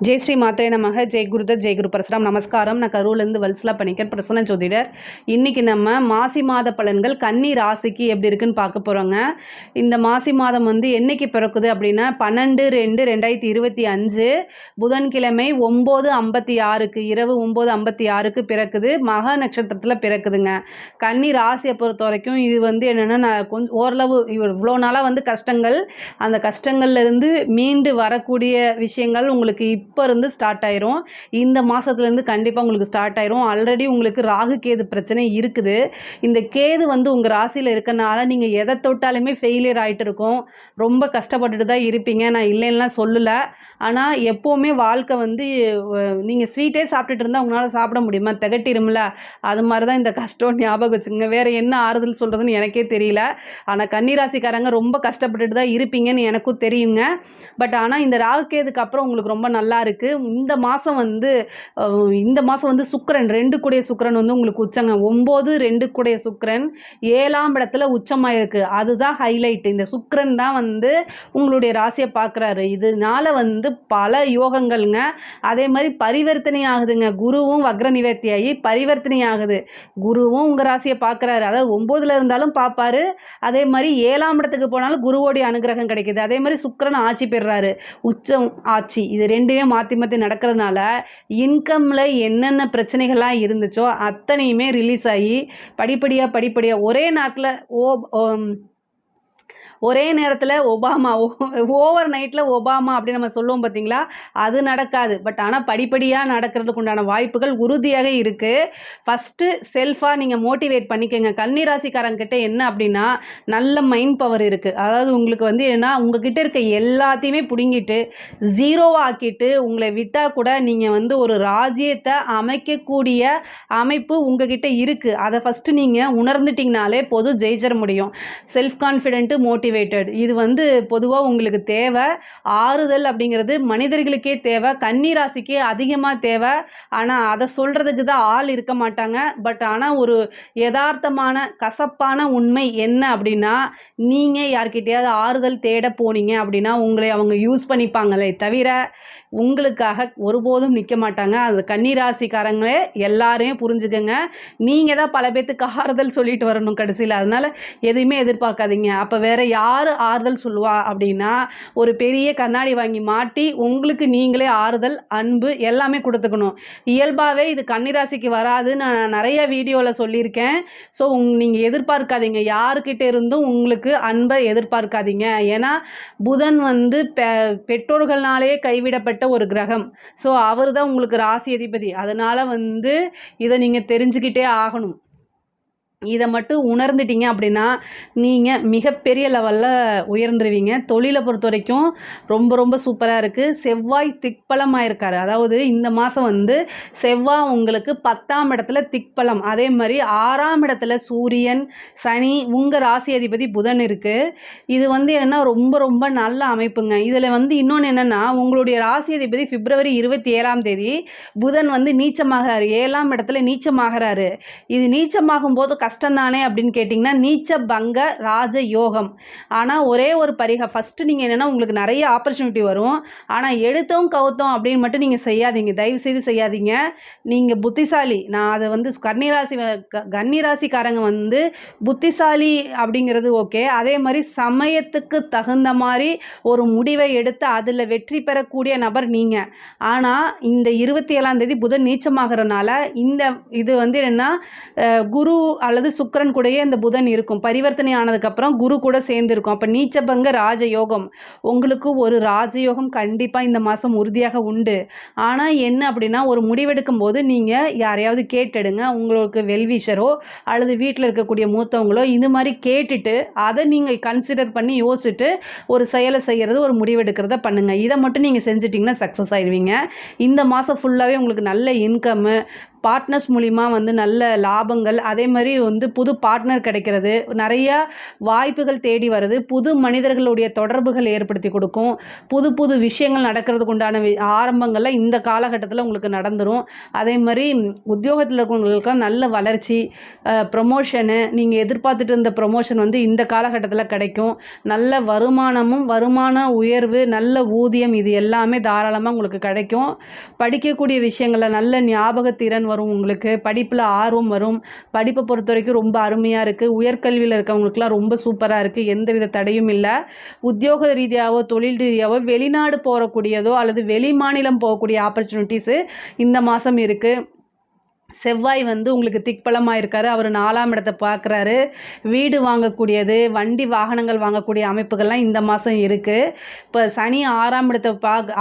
ஜெய் ஸ்ரீ மாத்ரே நமக. ஜெய் குருதத் ஜெய் குரு பரசுராம். நமஸ்காரம். நான் கரூர்லேருந்து வல்சலா பண்ணிக்கிறேன், பிரசன்ன ஜோதிடர். இன்றைக்கி நம்ம மாசி மாத பலன்கள் கன்னி ராசிக்கு எப்படி இருக்குன்னு பார்க்க போகிறோங்க. இந்த மாசி மாதம் என்றைக்கு பிறக்குது அப்படின்னா 12/2/2025 புதன்கிழமை 9:56 இரவு 9:56 பிறக்குது. மக நட்சத்திரத்தில் பிறக்குதுங்க. கன்னி ராசியை பொறுத்த வரைக்கும் இது என்னென்னா, நான் கொஞ்சம் ஓரளவு இவ்வளோ நாளாக கஷ்டங்கள், அந்த கஷ்டங்கள்லேருந்து மீண்டு வரக்கூடிய விஷயங்கள் உங்களுக்கு இப்போ இருந்து ஸ்டார்ட் ஆயிரும். இந்த மாதத்துலேருந்து கண்டிப்பாக உங்களுக்கு ஸ்டார்ட் ஆயிரும். ஆல்ரெடி உங்களுக்கு ராகு கேது பிரச்சனை இருக்குது. இந்த கேது உங்கள் ராசியில் இருக்கனால நீங்கள் எதை தொட்டாலுமே ஃபெயிலியர் ஆகிட்டு இருக்கும். ரொம்ப கஷ்டப்பட்டுட்டு தான் இருப்பீங்க. நான் இல்லைன்னா சொல்லலை. ஆனால் எப்போவுமே வாழ்க்கை நீங்கள் ஸ்வீட்டே சாப்பிட்டுட்டு இருந்தால் உங்களால் சாப்பிட முடியுமா? திகட்டிரும்ல. அது மாதிரி தான் இந்த கஷ்டம். ஞாபகம் வச்சுங்க. வேறு என்ன ஆறுதல் சொல்கிறதுன்னு எனக்கே தெரியல. ஆனால் கன்னிராசிக்காரங்க ரொம்ப கஷ்டப்பட்டுட்டு தான் இருப்பீங்கன்னு எனக்கும் தெரியுங்க. பட் ஆனால் இந்த ராகு கேதுக்கு அப்புறம் உங்களுக்கு ரொம்ப நல்லா இருக்குது. இந்த மாதம் சுக்கிரன் 2 கூடிய சுக்கிரன் உங்களுக்கு உச்சங்க. 9 2 கூடிய சுக்கிரன் 7ஆம் இடத்துல உச்சமாக இருக்குது. அதுதான் ஹைலைட். இந்த சுக்கிரன் தான் உங்களுடைய ராசியை பார்க்குறாரு. இதனால பல யோகங்கள்ங்க. அதே மாதிரி பரிவர்த்தனை ஆகுதுங்க. குருவும் வக்ர நிவர்த்தியாகி பரிவர்த்தனை ஆகுது. குருவும் உங்கள் ராசியை பார்க்குறாரு. அதாவது 9ல் இருந்தாலும் பார்ப்பாரு. அதே மாதிரி 7ஆம் இடத்துக்கு போனாலும் குருவோடைய அனுகிரகம் கிடைக்கிது. அதே மாதிரி சுக்கிரன் ஆட்சி பெறுறாரு. உச்சம் ஆட்சி இது ரெண்டுமே மாற்றி மாற்றி நடக்கிறதுனால இன்கமில் என்னென்ன பிரச்சனைகள்லாம் இருந்துச்சோ அத்தனையுமே ரிலீஸ் ஆகி படிப்படியாக ஒரே நேரத்தில் ஒபாமா ஓவர் நைட்டில் ஒபாமா அப்படின்னு நம்ம சொல்லுவோம் பார்த்தீங்களா? அது நடக்காது. பட் ஆனால் படிப்படியாக நடக்கிறதுக்கு உண்டான வாய்ப்புகள் உறுதியாக இருக்குது. ஃபஸ்ட்டு செல்ஃபாக நீங்கள் மோட்டிவேட் பண்ணிக்கோங்க. கன்னிராசிக்காரங்கிட்ட என்ன அப்படின்னா, நல்ல மைண்ட் பவர் இருக்குது. அதாவது உங்களுக்கு ஏன்னா உங்ககிட்ட இருக்க எல்லாத்தையுமே பிடுங்கிட்டு ஜீரோவாக ஆக்கிட்டு உங்களை விட்டால் கூட நீங்கள் ஒரு ராஜ்யத்தை அமைக்கக்கூடிய அமைப்பு உங்ககிட்ட இருக்குது. அதை ஃபஸ்ட்டு நீங்கள் உணர்ந்துட்டிங்கனாலே போதும், ஜெயிச்சிட முடியும். செல்ஃப் கான்ஃபிடென்ட்டு, மோட்டிவேட்டட் இது பொதுவாக உங்களுக்கு தேவை. ஆறுதல் அப்படிங்கிறது மனிதர்களுக்கே தேவை, கன்னிராசிக்கே அதிகமாக தேவை. ஆனால் அதை சொல்கிறதுக்கு தான் ஆள் இருக்க மாட்டாங்க. பட் ஆனால் ஒரு யதார்த்தமான கசப்பான உண்மை என்ன அப்படின்னா, நீங்கள் யார்கிட்டையாவது ஆறுதல் தேட போனீங்க அப்படின்னா உங்களை அவங்க யூஸ் பண்ணிப்பாங்களே தவிர உங்களுக்காக ஒருபோதும் நிற்க மாட்டாங்க. அது கன்னிராசிக்காரங்களே எல்லாரையும் புரிஞ்சுக்கங்க. நீங்கள் தான் பல பேர்த்துக்கு ஆறுதல் சொல்லிட்டு வரணும் கடைசியில். அதனால் எதுவுமே எதிர்பார்க்காதீங்க. அப்போ வேறு யார் ஆறுதல் சொல்லுவா அப்படின்னா, ஒரு பெரிய கண்ணாடி வாங்கி மாட்டி உங்களுக்கு நீங்களே ஆறுதல், அன்பு எல்லாமே கொடுத்துக்கணும். இயல்பாகவே இது கன்னிராசிக்கு வராது. நான் நிறைய வீடியோவில் சொல்லியிருக்கேன். ஸோ நீங்கள் எதிர்பார்க்காதீங்க. யாருக்கிட்ட இருந்தும் உங்களுக்கு அன்பை எதிர்பார்க்காதீங்க. ஏன்னா புதன் பெற்றோர்களாலே கைவிடப்பட்ட ஒரு கிரகம். ஸோ அவர் தான் உங்களுக்கு ராசி அதிபதி. அதனால் இதை நீங்கள் தெரிஞ்சுக்கிட்டே ஆகணும். இதை மட்டும் உணர்ந்துட்டீங்க அப்படின்னா நீங்கள் மிகப்பெரிய லெவலில் உயர்ந்துருவீங்க. தொழிலை பொறுத்த வரைக்கும் ரொம்ப ரொம்ப சூப்பராக இருக்குது. செவ்வாய் திக்பலமாக இருக்கார். அதாவது இந்த மாதம் செவ்வாய் உங்களுக்கு 10ஆம் இடத்துல திக்பலம். அதே மாதிரி 6ஆம் இடத்துல சூரியன், சனி, உங்கள் ராசி அதிபதி புதன் இருக்குது. இது என்னென்னா ரொம்ப ரொம்ப நல்ல அமைப்புங்க. இதில் இன்னொன்று என்னென்னா, உங்களுடைய ராசி அதிபதி பிப்ரவரி 27ஆம் தேதி புதன் நீச்சமாகிறாரு. 7ஆம் இடத்துல நீச்சமாகிறாரு. இது நீச்சமாகும் போது கஷ்டம் தானே அப்படின்னு கேட்டிங்கன்னா, நீச்ச பங்க ராஜ யோகம். ஆனால் ஒரே ஒரு ஃபஸ்ட்டு நீங்கள் என்னென்னா, உங்களுக்கு நிறைய ஆப்பர்ச்சுனிட்டி வரும். ஆனால் எடுத்தோம் கவுத்தோம் அப்படின்னு மட்டும் நீங்கள் செய்யாதீங்க. தயவுசெய்து செய்யாதீங்க. நீங்கள் புத்திசாலி. நான் அதை கன்னிராசிக்காரங்க புத்திசாலி அப்படிங்கிறது ஓகே. அதே மாதிரி சமயத்துக்கு தகுந்த மாதிரி ஒரு முடிவை எடுத்து அதில் வெற்றி பெறக்கூடிய நபர் நீங்கள். ஆனால் இந்த 27ஆம் தேதி புதன் நீச்சமாகறனால இது என்னென்னா, குரு அல்லது சுக்கிரன் கூடயே இந்த புதன் இருக்கும். பரிவர்த்தனை ஆனதுக்கப்புறம் குரு கூட சேர்ந்து இருக்கும். அப்போ நீச்சபங்க ராஜயோகம். உங்களுக்கு ஒரு ராஜயோகம் கண்டிப்பாக இந்த மாதம் உறுதியாக உண்டு. ஆனால் என்ன அப்படின்னா, ஒரு முடிவெடுக்கும் போது நீங்கள் யாரையாவது கேட்டுடுங்க. உங்களுக்கு வெல்விஷரோ அல்லது வீட்டில் இருக்கக்கூடிய மூத்தவங்களோ இது மாதிரி கேட்டுட்டு அதை நீங்கள் கன்சிடர் பண்ணி யோசிச்சுட்டு ஒரு செயலை செய்கிறது, ஒரு முடிவெடுக்கிறத பண்ணுங்கள். இதை மட்டும் நீங்கள் செஞ்சிட்டிங்கன்னா சக்ஸஸ் ஆயிடுவீங்க. இந்த மாதம் ஃபுல்லாகவே உங்களுக்கு நல்ல இன்கம்மு, பார்ட்னர்ஸ் மூலிமா வந்து நல்ல லாபங்கள், அதே மாதிரி வந்து புது பார்ட்னர் கிடைக்கிறது, நிறையா வாய்ப்புகள் தேடி வருது, புது மனிதர்களுடைய தொடர்புகள் ஏற்படுத்தி கொடுக்கும், புது புது விஷயங்கள் நடக்கிறதுக்கு உண்டான ஆரம்பங்கள்லாம் இந்த காலகட்டத்தில் உங்களுக்கு நடந்துடும். அதே மாதிரி உத்தியோகத்தில் இருக்கிறவங்களுக்குலாம் நல்ல வளர்ச்சி, ப்ரொமோஷனு, நீங்கள் எதிர்பார்த்துட்டு இருந்த ப்ரொமோஷன் வந்து இந்த காலகட்டத்தில் கிடைக்கும். நல்ல வருமானமும், வருமான உயர்வு, நல்ல ஊதியம், இது எல்லாமே தாராளமாக உங்களுக்கு கிடைக்கும். படிக்கக்கூடிய விஷயங்களில் நல்ல ஞாபகத்திறன் வரும், உங்களுக்கு படிப்பில் ஆர்வம் வரும். படிப்பை பொறுத்த வரைக்கும் ரொம்ப அருமையாக இருக்குது. உயர்கல்வியில் இருக்கவங்களுக்குலாம் ரொம்ப சூப்பராக இருக்குது, எந்தவித தடையும் இல்லை. உத்தியோக ரீதியாகவோ தொழில் ரீதியாகவோ வெளிநாடு போகக்கூடியதோ அல்லது வெளி மாநிலம் போகக்கூடிய ஆப்பர்ச்சுனிட்டிஸு இந்த மாதம் இருக்குது. செவ்வாய் வந்து உங்களுக்கு திக்பலமாக இருக்கார், அவர் 4ஆம் இடத்தை பார்க்குறாரு. வீடு வாங்கக்கூடியது, வண்டி வாகனங்கள் வாங்கக்கூடிய அமைப்புகள்லாம் இந்த மாதம் இருக்குது. இப்போ சனி 6ஆம் இடத்தை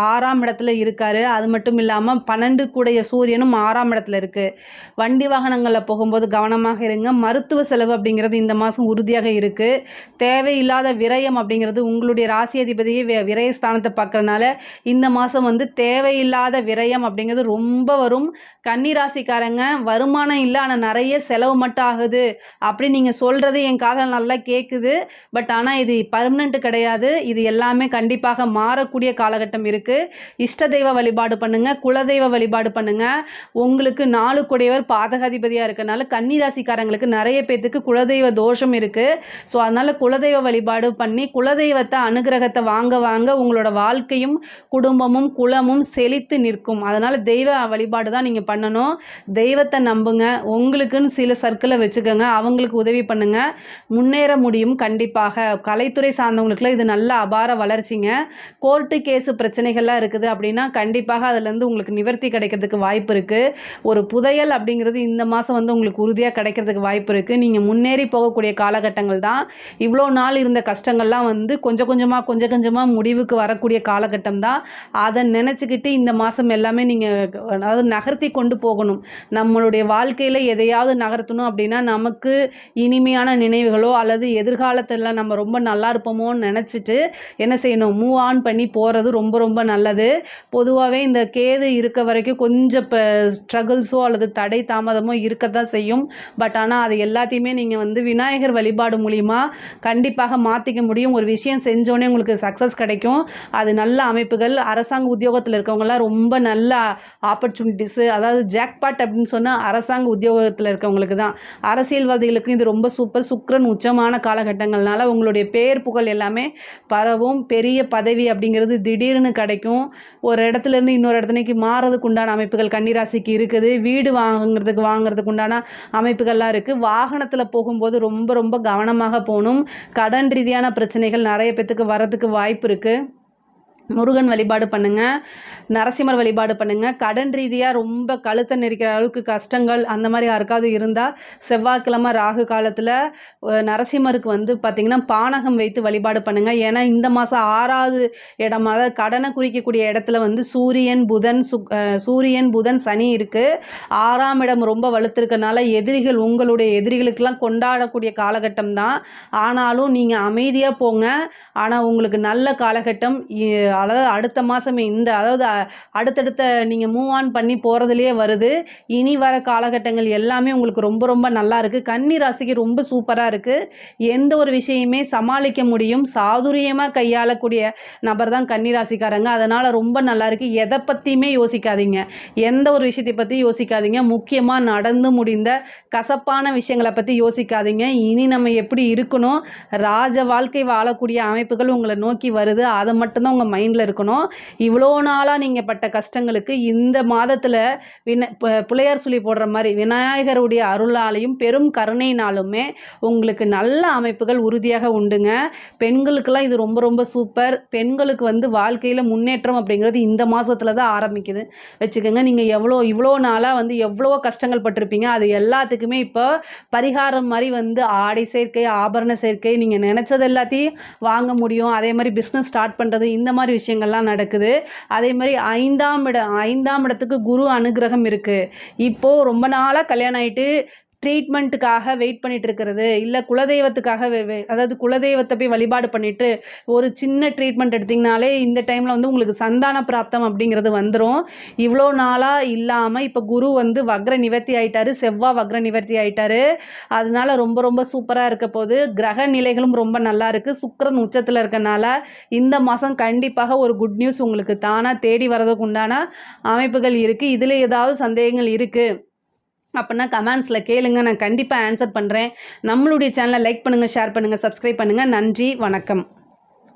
6ஆம் இடத்துல இருக்கார். அது மட்டும் இல்லாமல் 12 கூடைய சூரியனும் 6ஆம் இடத்துல இருக்குது. வண்டி வாகனங்களில் போகும்போது கவனமாக இருங்க. மருத்துவ செலவு அப்படிங்கிறது இந்த மாதம் உறுதியாக இருக்குது. தேவையில்லாத விரயம் அப்படிங்கிறது, உங்களுடைய ராசி அதிபதியே விரயஸ்தானத்தை பார்க்குறனால இந்த மாதம் வந்து தேவையில்லாத விரயம் அப்படிங்கிறது ரொம்ப வரும். கன்னி ராசிக்காரங்க வருமானம் இல்லை ஆனால் நிறைய செலவு மட்டும் ஆகுது அப்படி நீங்கள் சொல்கிறது என் காதில் நல்லா கேட்குது. பட் ஆனால் இது பர்மனெண்ட் கிடையாது. இது எல்லாமே கண்டிப்பாக மாறக்கூடிய காலகட்டம் இருக்குது. இஷ்ட தெய்வ வழிபாடு பண்ணுங்கள், குலதெய்வ வழிபாடு பண்ணுங்கள். உங்களுக்கு 4 கூடையவர் பாதகாதிபதியாக இருக்கனால கன்னிராசிக்காரங்களுக்கு நிறைய பேர்த்துக்கு குலதெய்வ தோஷம் இருக்குது. ஸோ அதனால் குலதெய்வ வழிபாடு பண்ணி குலதெய்வத்தை அனுகிரகத்தை வாங்க வாங்க உங்களோட வாழ்க்கையும் குடும்பமும் குலமும் செழித்து நிற்கும். அதனால் தெய்வ வழிபாடு தான் நீங்கள் பண்ணணும். தெய்வத்தை நம்புங்க. உங்களுக்குன்னு சில சர்க்கிளை வச்சுக்கோங்க, அவங்களுக்கு உதவி பண்ணுங்கள், முன்னேற முடியும். கண்டிப்பாக கலைத்துறை சார்ந்தவங்களுக்குலாம் இது நல்ல அபார வளர்ச்சிங்க. கோர்ட்டு கேஸு பிரச்சனைகள்லாம் இருக்குது அப்படின்னா கண்டிப்பாக அதுலேருந்து உங்களுக்கு நிவர்த்தி கிடைக்கிறதுக்கு வாய்ப்பு இருக்குது. ஒரு புதையல் அப்படிங்கிறது இந்த மாதம் வந்து உங்களுக்கு உறுதியாக கிடைக்கிறதுக்கு வாய்ப்பு இருக்குது. நீங்கள் முன்னேறி போகக்கூடிய காலகட்டங்கள் தான். இவ்வளோ நாள் இருந்த கஷ்டங்கள்லாம் வந்து கொஞ்சம் கொஞ்சமாக முடிவுக்கு வரக்கூடிய காலகட்டம் தான். அதை நினச்சிக்கிட்டு இந்த மாதம் எல்லாமே நீங்கள் அதாவது நகர்த்தி கொண்டு போகணும். நம்மளுடைய வாழ்க்கையில் எதையாவது நகர்த்தணும் அப்படின்னா நமக்கு இனிமையான நினைவுகளோ அல்லது எதிர்காலத்தில் நம்ம ரொம்ப நல்லா இருப்போமோன்னு நினச்சிட்டு என்ன செய்யணும், மூவ் ஆன் பண்ணி போகிறது ரொம்ப ரொம்ப நல்லது. பொதுவாகவே இந்த கேது இருக்க வரைக்கும் கொஞ்சம் இப்போ ஸ்ட்ரகிள்ஸோ அல்லது தடை தாமதமோ இருக்க தான் செய்யும். பட் ஆனால் அது எல்லாத்தையுமே நீங்கள் வந்து விநாயகர் வழிபாடு மூலிமா கண்டிப்பாக மாற்றிக்க முடியும். ஒரு விஷயம் செஞ்சோன்னே உங்களுக்கு சக்ஸஸ் கிடைக்கும். அது நல்ல அமைப்புகள். அரசாங்க உத்தியோகத்தில் இருக்கவங்களாம் ரொம்ப நல்ல ஆப்பர்ச்சுனிட்டிஸு, அதாவது ஜாக்பாட் அப்படின்னு சொன்னால் அரசாங்க உத்தியோகத்தில் இருக்கவங்களுக்கு தான். அரசியல்வாதிகளுக்கும் இது ரொம்ப சூப்பர். சுக்கிரன் உச்சமான காலகட்டங்கள்னால உங்களுடைய பேர் புகழ் எல்லாமே பரவும். பெரிய பதவி அப்படிங்கிறது திடீர்னு கிடைக்கும். ஒரு இடத்துலேருந்து இன்னொரு இடத்துக்கு மாறதுக்கு உண்டான அமைப்புகள் கன்னிராசிக்கு இருக்குது. வீடு வாங்குறதுக்கு உண்டான அமைப்புகள்லாம் இருக்குது. வாகனத்தில் போகும்போது ரொம்ப ரொம்ப கவனமாக போகணும். கடன் ரீதியான பிரச்சனைகள் நிறைய பேத்துக்கு வரதுக்கு வாய்ப்பு இருக்குது. முருகன் வழிபாடு பண்ணுங்கள், நரசிம்மர் வழிபாடு பண்ணுங்கள். கடன் ரீதியாக ரொம்ப கழுத்தை நெரிக்கிற அளவுக்கு கஷ்டங்கள் அந்த மாதிரி யாருக்காவது இருந்தால் செவ்வாய்க்கிழமை ராகு காலத்தில் நரசிம்மருக்கு வந்து பார்த்திங்கன்னா பானகம் வைத்து வழிபாடு பண்ணுங்கள். ஏன்னா இந்த மாதம் 6வது இடம், அதாவது கடனை குறிக்கக்கூடிய இடத்துல வந்து சூரியன் புதன் சனி இருக்குது. 6ஆம் இடம் ரொம்ப வலுத்திருக்கனால எதிரிகள், உங்களுடைய எதிரிகளுக்கெல்லாம் கொண்டாடக்கூடிய காலகட்டம் தான். ஆனாலும் நீங்கள் அமைதியாக போங்க. ஆனால் உங்களுக்கு நல்ல காலகட்டம். அதாவது அடுத்த மாதமே அதாவது அடுத்தடுத்த நீங்கள் மூவ் ஆன் பண்ணி போகிறதுலையே வருது. இனி வர காலகட்டங்கள் எல்லாமே உங்களுக்கு ரொம்ப ரொம்ப நல்லா இருக்குது. கன்னி ராசிக்கு ரொம்ப சூப்பராக இருக்குது. எந்த ஒரு விஷயமே சமாளிக்க முடியும். சாதுரியமாக கையாளக்கூடிய நபர் தான் கன்னி ராசிக்காரங்க. அதனால் ரொம்ப நல்லா இருக்குது. எதை பற்றியுமே யோசிக்காதீங்க, எந்த ஒரு விஷயத்தை பற்றி யோசிக்காதீங்க. முக்கியமாக நடந்து முடிந்த கசப்பான விஷயங்களை பற்றி யோசிக்காதீங்க. இனி நம்ம எப்படி இருக்கணும், ராஜ வாழ்க்கை வாழக்கூடிய அமைப்புகள் உங்களை நோக்கி வருது. அதை மட்டும்தான் உங்கள் மைண்டில் இருக்கணும். இவ்வளோ நாளாக நீங்கள் பட்ட கஷ்டங்களுக்கு இந்த மாதத்தில் பிள்ளையார் சொல்லி போடுற மாதிரி விநாயகருடைய அருளாலையும் பெரும் கருணையினாலுமே உங்களுக்கு நல்ல அமைப்புகள் உறுதியாக உண்டுங்க. பெண்களுக்கெல்லாம் இது ரொம்ப ரொம்ப சூப்பர். பெண்களுக்கு வந்து வாழ்க்கையில் முன்னேற்றம் அப்படிங்கிறது இந்த மாதத்தில் தான் ஆரம்பிக்குது வச்சுக்கோங்க. நீங்கள் இவ்வளோ நாளாக வந்து எவ்வளோ கஷ்டங்கள் பட்டிருப்பீங்க. அது எல்லாத்துக்குமே இப்போ பரிகாரம் மாதிரி வந்து ஆடை சேர்க்கை, ஆபரண சேர்க்கை, நீங்கள் நினச்சது எல்லாத்தையும் வாங்க முடியும். அதே மாதிரி பிஸ்னஸ் ஸ்டார்ட் பண்ணுறது, இந்த மாதிரி விஷயங்கள்லாம் நடக்குது. அதே மாதிரி 5ஆம் இடத்துக்கு குரு அனுகிரகம் இருக்குது. இப்போது ரொம்ப நாளாக கல்யாணம் ஆகிட்டு ட்ரீட்மெண்ட்டுக்காக வெயிட் பண்ணிட்டு இருக்கிறது, இல்லை குலதெய்வத்துக்காக அதாவது குலதெய்வத்தை போய் வழிபாடு பண்ணிட்டு ஒரு சின்ன ட்ரீட்மெண்ட் எடுத்திங்கனாலே இந்த டைமில் வந்து உங்களுக்கு சந்தான பிராப்தம் அப்படிங்கிறது வந்துடும். இவ்வளோ நாளாக இல்லாமல் இப்போ குரு வந்து வக்ர நிவர்த்தி ஆயிட்டாரு, செவ்வாய் வக்ர நிவர்த்தி ஆயிட்டாரு. அதனால ரொம்ப ரொம்ப சூப்பராக இருக்க போது. கிரக நிலைகளும் ரொம்ப நல்லா இருக்குது. சுக்கிரன் உச்சத்தில் இருக்கனால இந்த மாதம் கண்டிப்பாக ஒரு குட் நியூஸ் உங்களுக்கு தானாக தேடி வரதுக்கு உண்டான அமைப்புகள் இருக்குது. இதில் ஏதாவது சந்தேகங்கள் இருக்குது அப்படின்னா கமெண்ட்ஸில் கேளுங்க, நான் கண்டிப்பாக ஆன்சர் பண்ணுறேன். நம்மளுடைய சேனலை லைக் பண்ணுங்கள், ஷேர் பண்ணுங்கள், சப்ஸ்கிரைப் பண்ணுங்கள். நன்றி, வணக்கம்.